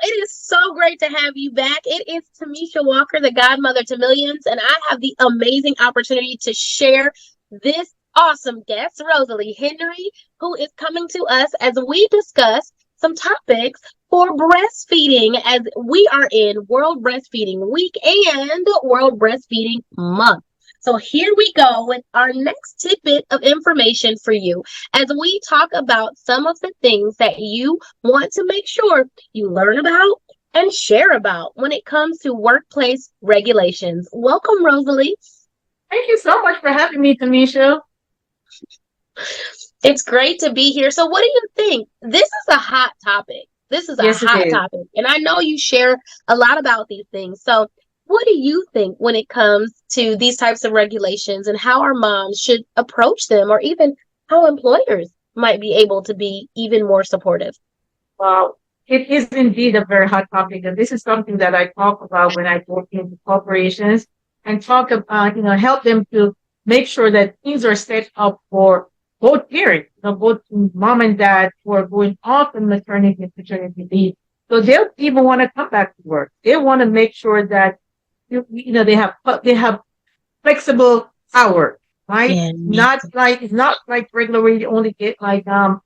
it is so great to have you back. It is Tomesha Walker, the godmother to millions, and I have the amazing opportunity to share this awesome guest, Rosalee Henry, who is coming to us as we discuss some topics for breastfeeding as we are in World Breastfeeding Week and World Breastfeeding Month. So here we go with our next tidbit of information for you as we talk about some of the things that you want to make sure you learn about and share about when it comes to workplace regulations. Welcome, Rosalee. Thank you so much for having me, Tomesha. It's great to be here. So what do you think? This is a hot topic. This is a hot topic. And I know you share a lot about these things. So what do you think when it comes to these types of regulations and how our moms should approach them, or even how employers might be able to be even more supportive? Well, it is indeed a very hot topic. And this is something that I talk about when I work into corporations and talk about, help them to make sure that things are set up for both parents, both mom and dad who are going off on maternity and paternity leave. So they'll even want to come back to work. They want to make sure that they have flexible hours, right? Yeah. It's not like regular where you only get like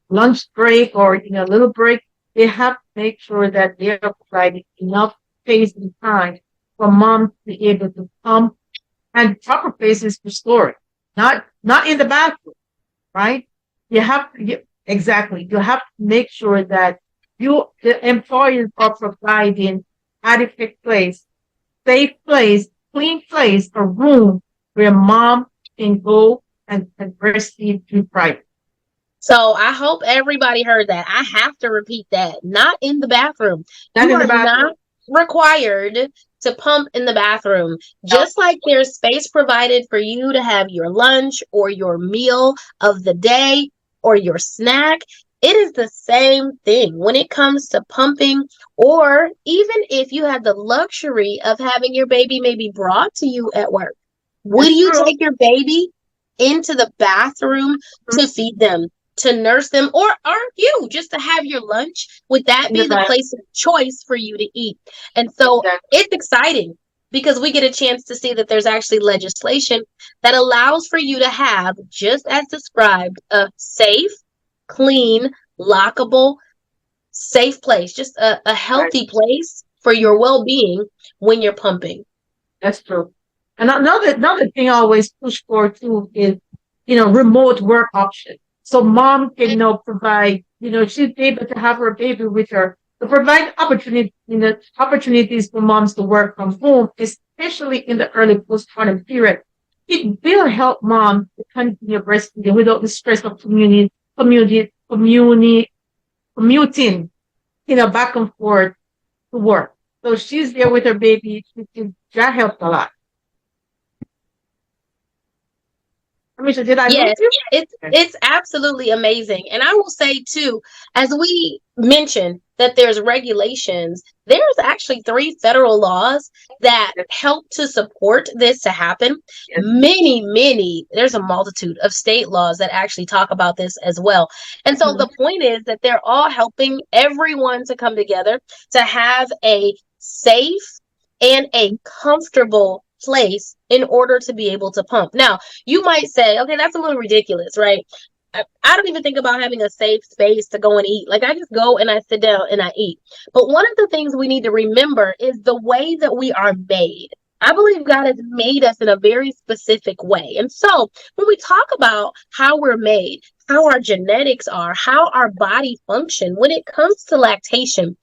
lunch break or a little break. They have to make sure that they are providing enough space and time for mom to be able to come and proper places for storage, not in the bathroom, right? You have to exactly. You have to make sure that the employers are providing adequate place, safe place, clean place, a room where mom can go and breastfeed through private. So I hope everybody heard that. I have to repeat that. Not in the bathroom. Not You in the are bathroom. not required to pump in the bathroom. Just like there's space provided for you to have your lunch or your meal of the day or your snack, it is the same thing when it comes to pumping, or even if you have the luxury of having your baby maybe brought to you at work. Would That's you true. take your baby into the bathroom to feed them, to nurse them, or aren't you just to have your lunch? Would that be the place of choice for you to eat? And so It's exciting because we get a chance to see that there's actually legislation that allows for you to have, just as described, a safe, clean, lockable, safe place, just a healthy place for your well-being when you're pumping. That's true. And another thing I always push for too is, remote work option. So mom can, provide, she's able to have her baby with her, to provide opportunities for moms to work from home, especially in the early postpartum period. It will help mom to continue breastfeeding without the stress of commuting, back and forth to work. So she's there with her baby. That helped a lot. Amisha, did I lose you? It's absolutely amazing. And I will say too, as we mentioned that there's regulations, there's actually 3 federal laws that help to support this to happen. Many, there's a multitude of state laws that actually talk about this as well. And so the point is that they're all helping everyone to come together to have a safe and a comfortable place in order to be able to pump. Now, you might say, okay, that's a little ridiculous, right? I don't even think about having a safe space to go and eat. Like, I just go and I sit down and I eat. But one of the things we need to remember is the way that we are made. I believe God has made us in a very specific way. And so when we talk about how we're made, how our genetics are, how our body function, when it comes to lactation,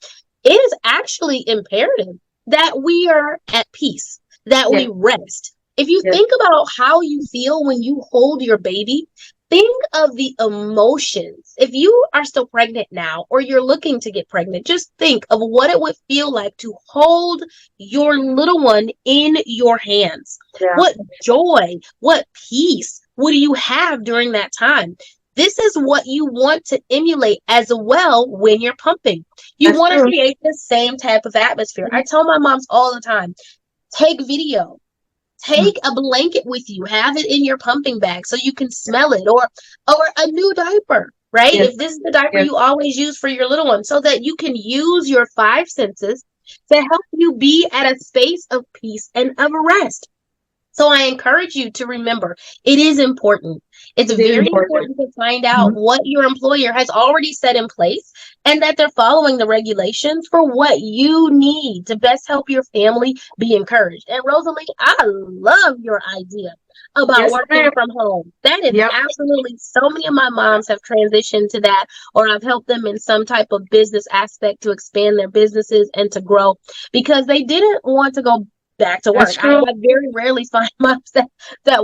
it is actually imperative that we are at peace, that we rest. If you think about how you feel when you hold your baby, think of the emotions. If you are still pregnant now, or you're looking to get pregnant, just think of what it would feel like to hold your little one in your hands. What joy, what peace would you have during that time? This is what you want to emulate as well when you're pumping. You want to create the same type of atmosphere. I tell my moms all the time, take video. Take a blanket with you, have it in your pumping bag so you can smell it, or a new diaper. right? Yes. If this is the diaper Yes. you always use for your little one, so that you can use your five senses to help you be at a space of peace and of rest. So I encourage you to remember it is important. It's It is very important. important to find out Mhm. what your employer has already set in place and that they're following the regulations for what you need to best help your family be encouraged. And Rosalie, I love your idea about Yes, working ma'am. from home. That is Yep. absolutely, so many of my moms have transitioned to that, or I've helped them in some type of business aspect to expand their businesses and to grow because they didn't want to go back to That's work. true. I very rarely find moms that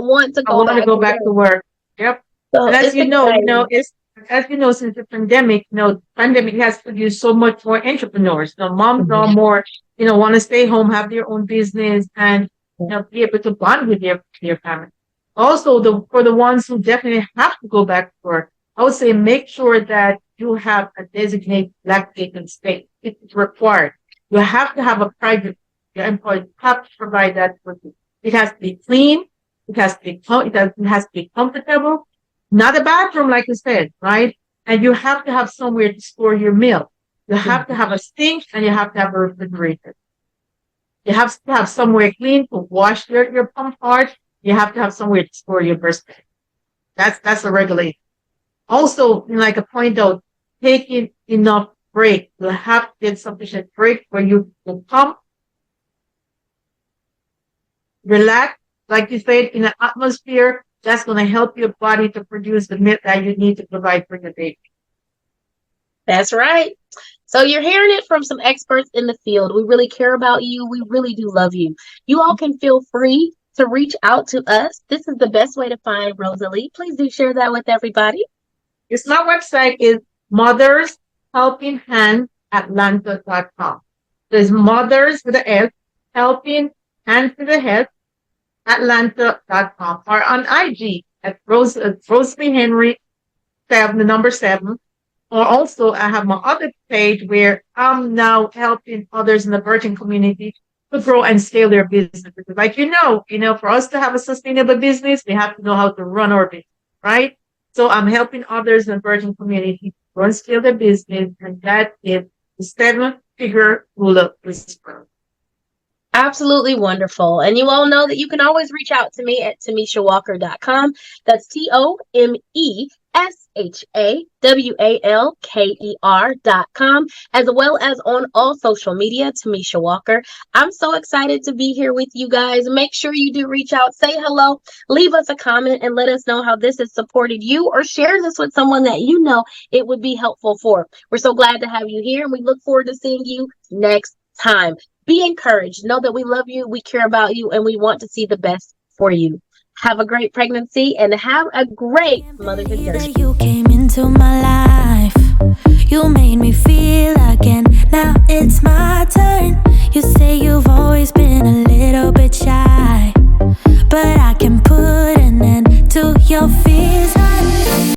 want to I go want to back go to back to work. work. Yep. And So as it's you know, exciting. it's as you know, since the pandemic, pandemic has produced so much more entrepreneurs. Moms are Mhm. more, want to stay home, have their own business, and be able to bond with their family. Also, for the ones who definitely have to go back to work, I would say make sure that you have a designated lactation space. It's required. You have to have a private. Your employer have to provide that for you. It has to be clean. It has to be comfortable, not a bathroom, like you said, right? And you have to have somewhere to store your milk. You have to Mhm. have a sink and you have to have a refrigerator. You have to have somewhere clean to wash your pump part. You have to have somewhere to store your breast milk. That's a regulation. Also, like I point out, taking enough break. You have to get sufficient break where you can pump, relax, like you said, in an atmosphere that's going to help your body to produce the milk that you need to provide for your baby. That's right. So you're hearing it from some experts in the field. We really care about you. We really do love you. You all can feel free to reach out to us. This is the best way to find Rosalie. Please do share that with everybody. Yes, my website is mothershelpinghandatlanta.com. There's mothers with a S, helping hands with a S, atlanta.com, or on IG at Rosalee Henry, the number 7. Or also, I have my other page where I'm now helping others in the virgin community to grow and scale their business. Because, like for us to have a sustainable business, we have to know how to run our business, right? So I'm helping others in the virgin community to grow and scale their business, and that is the 7-figure rule of whisper. Absolutely wonderful. And you all know that you can always reach out to me at TomeshaWalker.com. That's TomeshaWalker.com, as well as on all social media, Tomesha Walker. I'm so excited to be here with you guys. Make sure you do reach out, say hello, leave us a comment, and let us know how this has supported you, or share this with someone that you know it would be helpful for. We're so glad to have you here, and we look forward to seeing you next time. Be encouraged. Know that we love you, we care about you, and we want to see the best for you. Have a great pregnancy and have a great Can't motherhood believe journey. that you came into my life. You made me feel